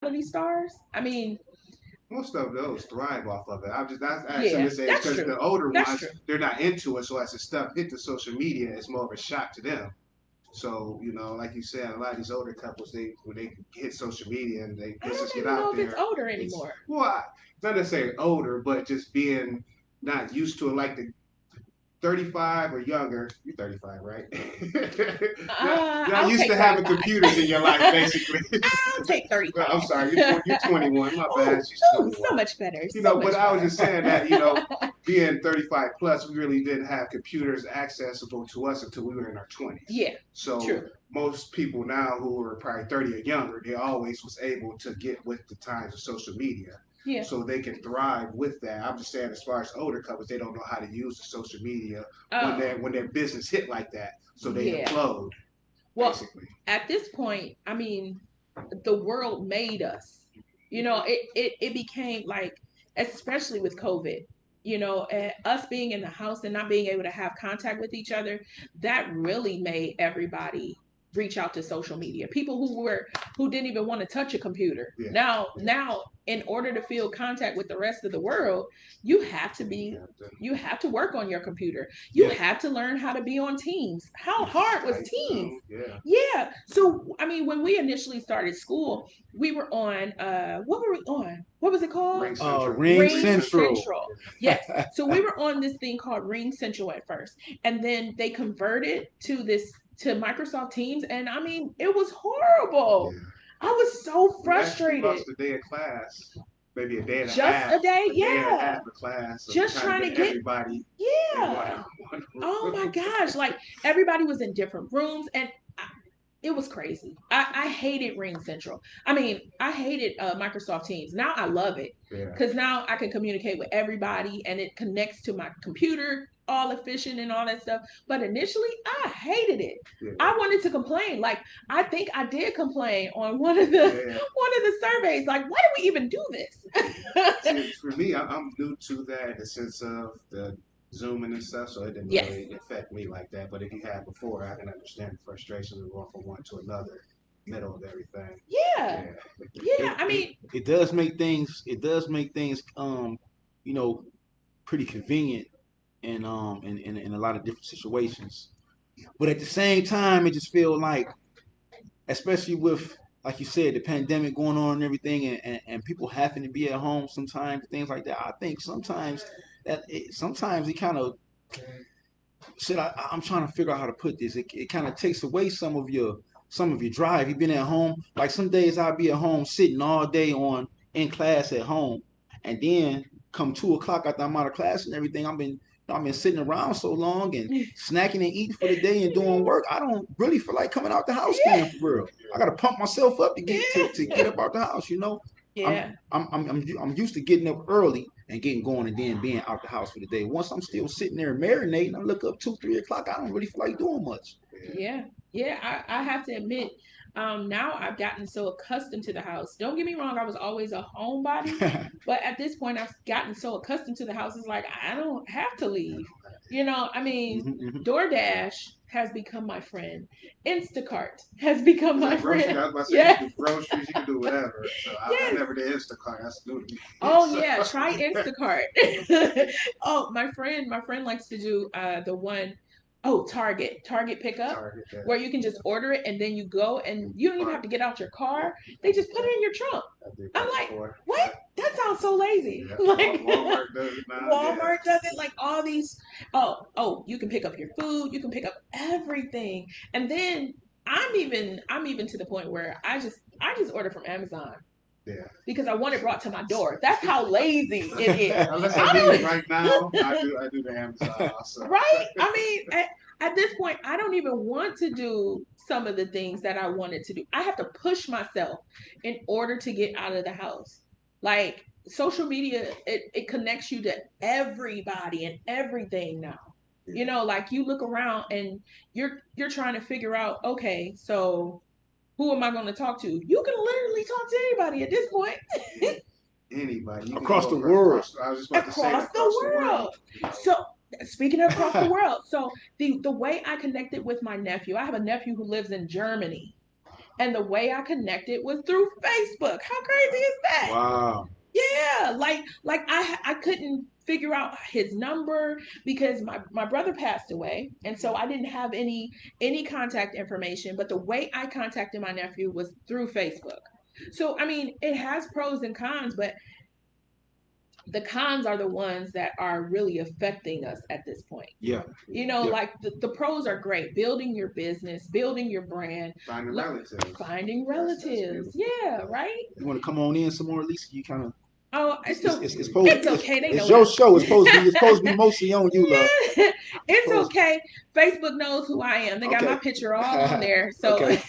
reality stars. I mean, Most of those thrive off of it. I'm just that's asking yeah, this age that's because true. the older That's ones true. they're not into it. So as the stuff hit the social media, it's more of a shock to them. So like you said, a lot of these older couples, they when they hit social media and they I business don't get even know out if it's there, older it's anymore. not necessarily older, but just being not used to it. Like the 35 or younger, you're 35, right? not I'll used to take having 35. computers in your life, basically. I'll take Well, I'm 35. sorry, you're 21. My bad, Oh, she's oh, 21. so much better. So But much I was better. just saying that, being 35 plus, we really didn't have computers accessible to us until we were in our 20s. Yeah, So true. most people now who are probably 30 or younger, they always was able to get with the times of social media. Yeah. So they can thrive with that. I'm just saying, as far as older couples, they don't know how to use the social media Oh, when their business hit like that. So they yeah. implode, Well, basically. at this point, I mean, the world made us. It became like, especially with COVID, us being in the house and not being able to have contact with each other, that really made everybody reach out to social media. People who didn't even want to touch a computer. Yeah, yeah. Now, in order to feel contact with the rest of the world, you have to You be have to, you have to work on your computer. You yeah, have to learn how to be on Teams. How hard was Skype, Teams? Zoom, yeah. Yeah. So I mean, when we initially started school, we were on what were we on? What was it called? Ring Central. Ring Ring Ring Central. Central. Central. Yes. So we were on this thing called Ring Central at first. And then they converted to Microsoft Teams. And I mean, it was horrible. Yeah. I was so We actually frustrated. lost a day of class, maybe Just a day, a day and a yeah. half of class of Just trying to trying to get get, everybody in yeah. one Oh my room. gosh. Like everybody was in different rooms. And it was crazy. I hated Ring Central. I mean, I hated Microsoft Teams. Now I love it Yeah, because now I can communicate with everybody and it connects to my computer, all efficient and all that stuff. But initially, I hated it. yeah, I wanted to complain. Like I think I did complain on one of the yeah. one of the surveys. Like, why do we even do this? See, for me, I'm new to that in the sense of the zooming and stuff, so it didn't Yes. really affect me like that. But if you had before, I can understand the frustration of going from one to another, middle of everything. Yeah. Yeah, Yeah. It, I it mean, it does make things you know pretty convenient in a lot of different situations. But at the same time, it just feel like, especially with, like you said, the pandemic going on and everything, and people having to be at home sometimes, things like that. I think sometimes it kind of I'm trying to figure out how to put this. It kind of takes away some of your drive. You've been at home. Like some days I'll be at home sitting all day on in class at home, and then come 2 o'clock after I'm out of class and everything, I've been sitting around so long and snacking and eating for the day and doing work. I don't really feel like coming out the house then yeah. for real. I gotta pump myself up to Yeah. get up out the house. I'm Yeah. I'm used to getting up early and getting going and then being out the house for the day. Once I'm still sitting there marinating, I look up 2, 3 o'clock. I don't really feel like doing much. yeah, Yeah, yeah, I have to admit, now I've gotten so accustomed to the house. Don't get me wrong, I was always a homebody, but at this point, I've gotten so accustomed to the house. It's like I don't have to leave. I mean, Hmm. DoorDash has become my friend. Instacart has become Is my that grocery? friend. I was about to say you Yeah, can do groceries, you can do whatever. So I yes. never did Instacart. That's new to me. Oh So yeah, try Instacart. Oh, my friend likes to do the one oh Target pickup Target, yeah, where you can just order it and then you go and you don't even have park. to get out your Yeah, car. I They did just put that. it in your trunk. I did I'm that like, before. what? Yeah, That sounds so lazy. yeah. Like Walmart does it now. Yeah, Walmart does it, like all these. Oh, you can pick up your food, you can pick up everything, and then I'm even to the point where I just order from Amazon yeah. because I want it brought to my door. That's how lazy it is. Unless I need it I right now, I do the Amazon don't, also. right? I mean, at this point, I don't even want to do some of the things that I wanted to do. I have to push myself in order to get out of the house. Like social media, it connects you to everybody and everything now. Yeah, Like you look around and you're trying to figure out, okay, so who am I going to talk to? You can literally talk to anybody at this point. yeah. Anybody, you can Across go the world. across. I was just about to say that Across the across the world. world. So speaking of across the world, so the way I connected with my nephew, I have a nephew who lives in Germany, And the way I connected was through Facebook. How crazy is that? Wow. Yeah, like I couldn't figure out his number because my brother passed away, and so I didn't have any contact information. But the way I contacted my nephew was through Facebook. So I mean, it has pros and cons, but the cons are the ones that are really affecting us at this point. Yeah. Yeah. Like the pros are great, building your business, building your brand, Finding relatives. finding That's relatives. beautiful. Yeah, right. You want to come on in some more, Lisa? You kind of Oh, it's supposed to it's be okay. They it's know your now. show. It's supposed to be mostly on you, love. It's Supposed okay. Facebook knows who I am. They got my okay. picture all on there. So, Okay.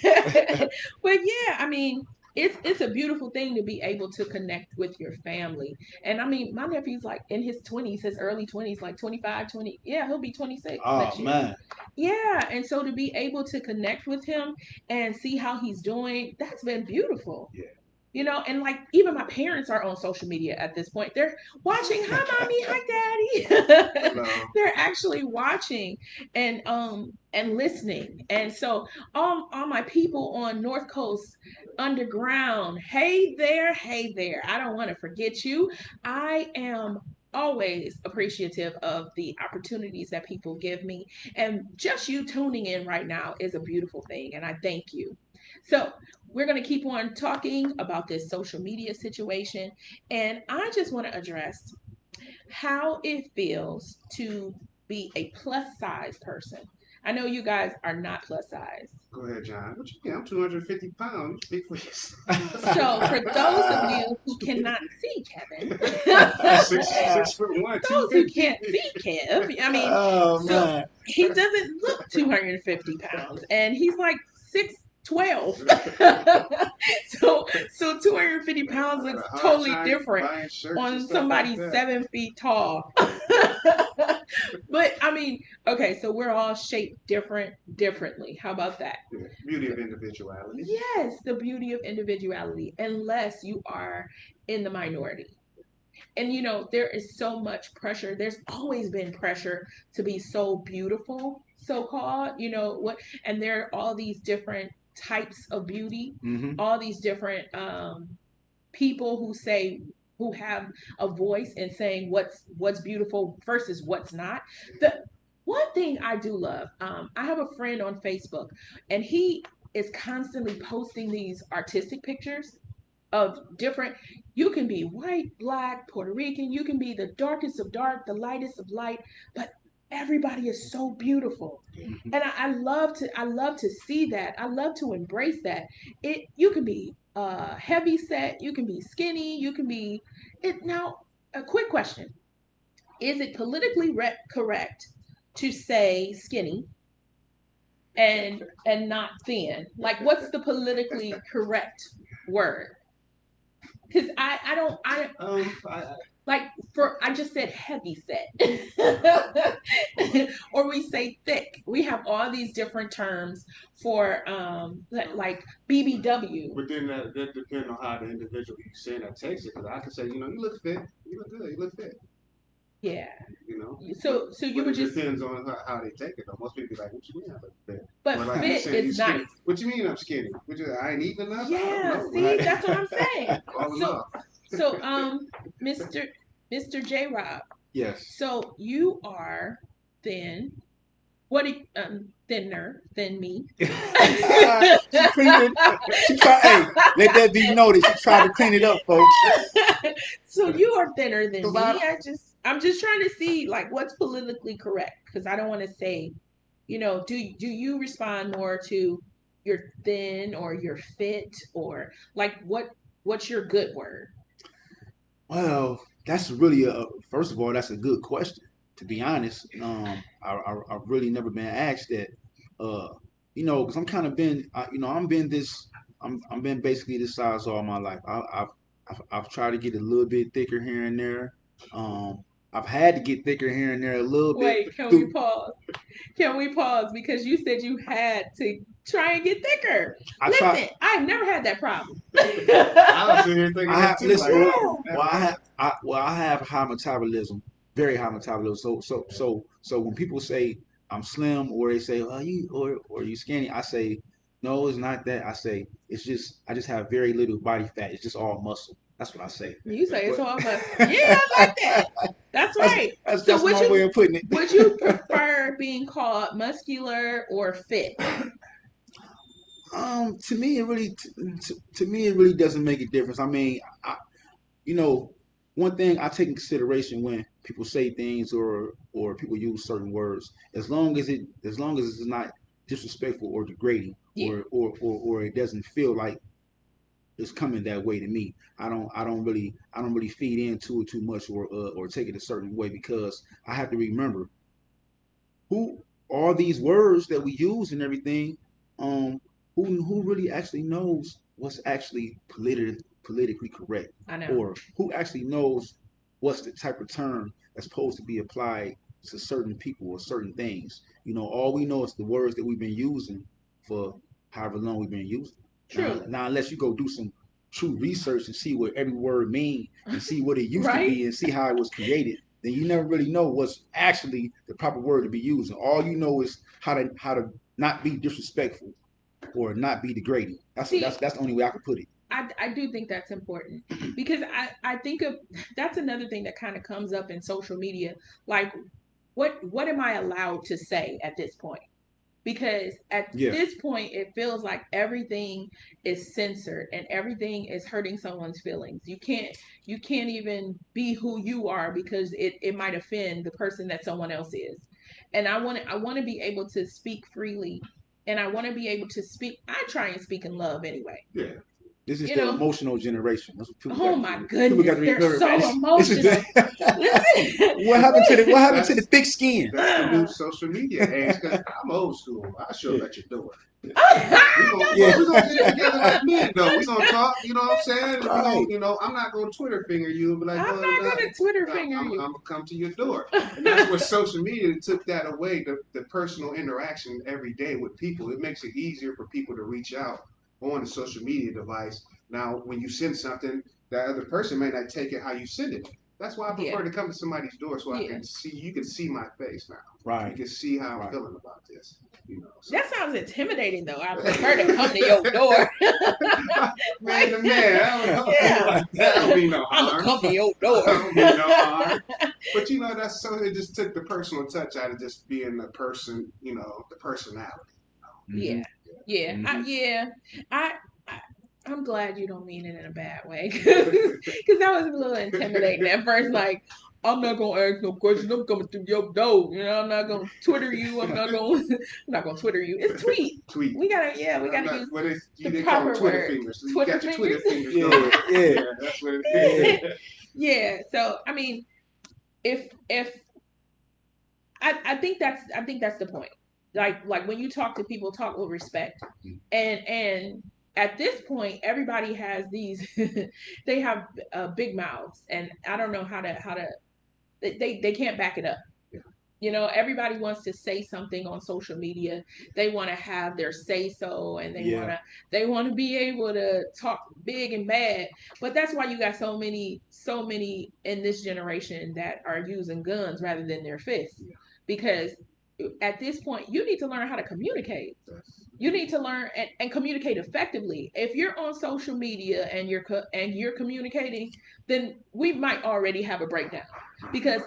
but yeah, I mean, it's a beautiful thing to be able to connect with your family. And I mean, my nephew's like in his 20s, his early 20s, like 25, 20. Yeah, he'll be 26 Oh next year. man. Yeah, and so to be able to connect with him and see how he's doing, that's been beautiful. Yeah. And like even my parents are on social media at this point. They're watching, hi mommy, hi daddy. Hello. They're actually watching and listening. And so all my people on North Coast Underground, hey there. I don't want to forget you. I am always appreciative of the opportunities that people give me. And just you tuning in right now is a beautiful thing. And I thank you. So we're going to keep on talking about this social media situation. And I just want to address how it feels to be a plus size person. I know you guys are not plus size. Go ahead, John. What you mean? I'm 250 pounds. Big for So, for those of yourself. you who cannot see Kevin, Six foot one, two those who fifty. can't see Kev, I mean, Oh so man. he doesn't look 250 pounds, and he's like 6'12". So 250 pounds I had looks a hard totally time different buying shirts and on stuff like somebody that. 7 feet tall. But I mean, okay, so we're all shaped differently. How about that? Yeah. Beauty of individuality. Yes, the beauty of individuality, unless you are in the minority. And there is so much pressure. There's always been pressure to be so beautiful, so called. What? And there are all these different types of beauty, Mm-hmm. all these different people who have a voice in saying what's beautiful versus what's not. The one thing I do love, I have a friend on Facebook, and he is constantly posting these artistic pictures of different. You can be white, black, Puerto Rican, you can be the darkest of dark, the lightest of light, but everybody is so beautiful. Mm-hmm. And I love to see that. I love to embrace that. You can be heavy set, you can be skinny, you can be it. Now, a quick question: is it politically correct to say skinny and not thin? Like, what's the politically correct word? Because I don't I, like, for I just said heavy set. Or we say thick. We have all these different terms for like BBW. But then that depends on how the individual you saying that takes it. Because I can say, you look fit, you look good, you look fit. Yeah. You know, but So you but would it just depends on how they take it. Though most people be like, "What you mean I look fit?" but Or like you fit saying, "You is skinny." nice. What you mean I'm skinny? I ain't eating enough? I don't Yeah, know. see, right. that's what I'm saying. Falling So off. so Mr. Mr. J Rob, Yes. so you are thin. Thinner than me. She cleaned it. She tried. Hey, let that be noted. She tried to clean it up, folks. So you are thinner than Cause I, me. I'm just trying to see like what's politically correct, because I don't want to say, do you respond more to you're thin or you're fit, or like what's your good word? well, that's really first of all, that's a good question. To be honest, I've really never been asked that. Uh, because I'm kind of been, I'm been this, I'm been basically this size all my life. I've tried to get a little bit thicker here and there. Um, I've had to get thicker here and there a little bit Wait, can we through. pause? Can we pause? Because you said you had to try and get thicker. I try. Listen, I've never had that problem. I was sitting here thinking I that have too. Like, listen. I Well, ain't Yeah. well, never I had. have. I have high metabolism, very high metabolism. So when people say I'm slim or they say, oh, you or you skinny, I say No, it's not that. I say it's just I just have very little body fat. It's just all muscle. That's what I say. You say it's But all muscle. Yeah, I like that. That's that's right. So that's my way of putting would you it. prefer being called muscular or fit? To me, it really to me it really doesn't make a difference. I mean, you know, one thing I take in consideration when people say things or people use certain words, as long as it's not disrespectful or degrading Yeah, or it doesn't feel like it's coming that way to me. I don't really feed into it too much or take it a certain way because I have to remember who all these words that we use and everything, um, who really actually knows what's actually politically correct, I know. or who actually knows what's the type of term that's supposed to be applied to certain people or certain things. All we know is the words that we've been using for however long we've been using. Now, True. now unless you go do some true research and see what every word means and see what it used to Right? be and see how it was created, then you never really know what's actually the proper word to be using. All you know is how to not be disrespectful or not be degrading. That's See, that's that's the only way I could put it. I do think that's important because I think of that's another thing that kind of comes up in social media. Like, what am I allowed to say at this point? Because at Yeah, this point it feels like everything is censored and everything is hurting someone's feelings. You can't even be who you are because it might offend the person that someone else is. And I want to be able to speak freely, and I want to be able to speak. I try and speak in love anyway. Yeah. this is you the know emotional generation. That's what people oh got to my do. People got goodness, to they're remember, man. so This is emotional. the Listen. what happened to the That's thick skin? that's the new social media age. Because I'm old school. I show up Yeah, at your door. We gonna, yeah, but we gonna get it together like men though. We gonna talk. You know what I'm saying? We gonna, right. I'm not gonna Twitter finger you and be like, I'm well, not nah, gonna Twitter finger I'm you. gonna come to your door. And that's what social media took that away. The personal interaction every day with people. It makes it easier for people to reach out on a social media device. Now, when you send something, that other person may not take it how you send it. That's why I Yeah, prefer to come to somebody's door so I yeah. can see. You can see my face now. You Right, can see how I'm right. feeling about this. So. That sounds intimidating, though. I prefer to come to your door. Man to man, Yeah, that don't mean no I'm gonna harm. come to your I door. don't mean no harm. But that's so it just took the personal touch out of just being the person, the personality. Yeah, Hmm. yeah, Hmm. yeah. I, I, I'm glad you don't mean it in a bad way, because that was a little intimidating at first. Like, I'm not gonna ask no questions. I'm coming through your door. I'm not gonna Twitter you. I'm not gonna, I'm not gonna Twitter you. It's tweet. Tweet. We I'm gotta not. use What is the they call them proper Twitter word. fingers? So you Twitter got your fingers. Twitter fingers Yeah, going. yeah, Yeah, that's what it yeah. is. Yeah. So I mean, if I think that's the point. Like when you talk to people, talk with respect, and at this point, everybody has these. They have big mouths, and I don't know how to. They can't back it up. Everybody wants to say something on social media. They want to have their say so, and they want Yeah, to they want to be able to talk big and bad. But that's why you got so many in this generation that are using guns rather than their fists, because at this point you need to learn how to communicate. You need to learn and communicate effectively. If you're on social media and you're communicating, then we might already have a breakdown. Because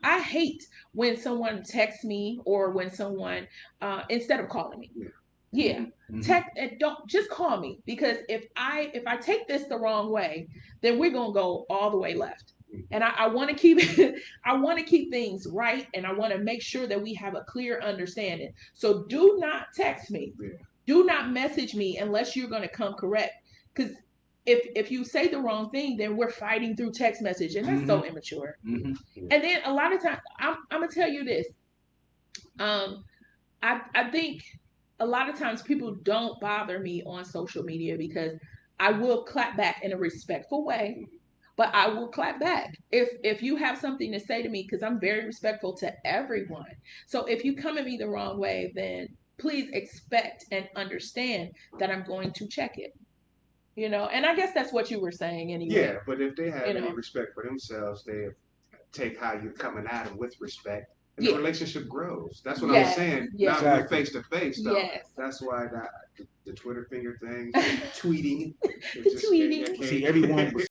I hate when someone texts me, or when someone instead of calling me. Yeah, hmm, text and don't just call me, because if I take this the wrong way, then we're gonna go all the way left. And I want to keep I want to keep things right, and I want to make sure that we have a clear understanding. So do not text me, do not message me unless you're going to come correct. Because if you say the wrong thing, then we're fighting through text message, and that's hmm, so immature. hmm. And then a lot of times, I'm gonna tell you this. Um, I think a lot of times people don't bother me on social media because I will clap back in a respectful way, but I will clap back if you have something to say to me, because I'm very respectful to everyone. So if you come at me the wrong way, then please expect and understand that I'm going to check it. And I guess that's what you were saying Yeah, anyway. but if they You have any know, respect for themselves, they take how you're coming at them with respect, and the yeah, relationship grows. That's what I'm yes, saying. Now yes, we're Exactly. face to face, though. yes. That's why that. the Twitter finger thing, tweeting. It just Tweeting. came. See, everyone was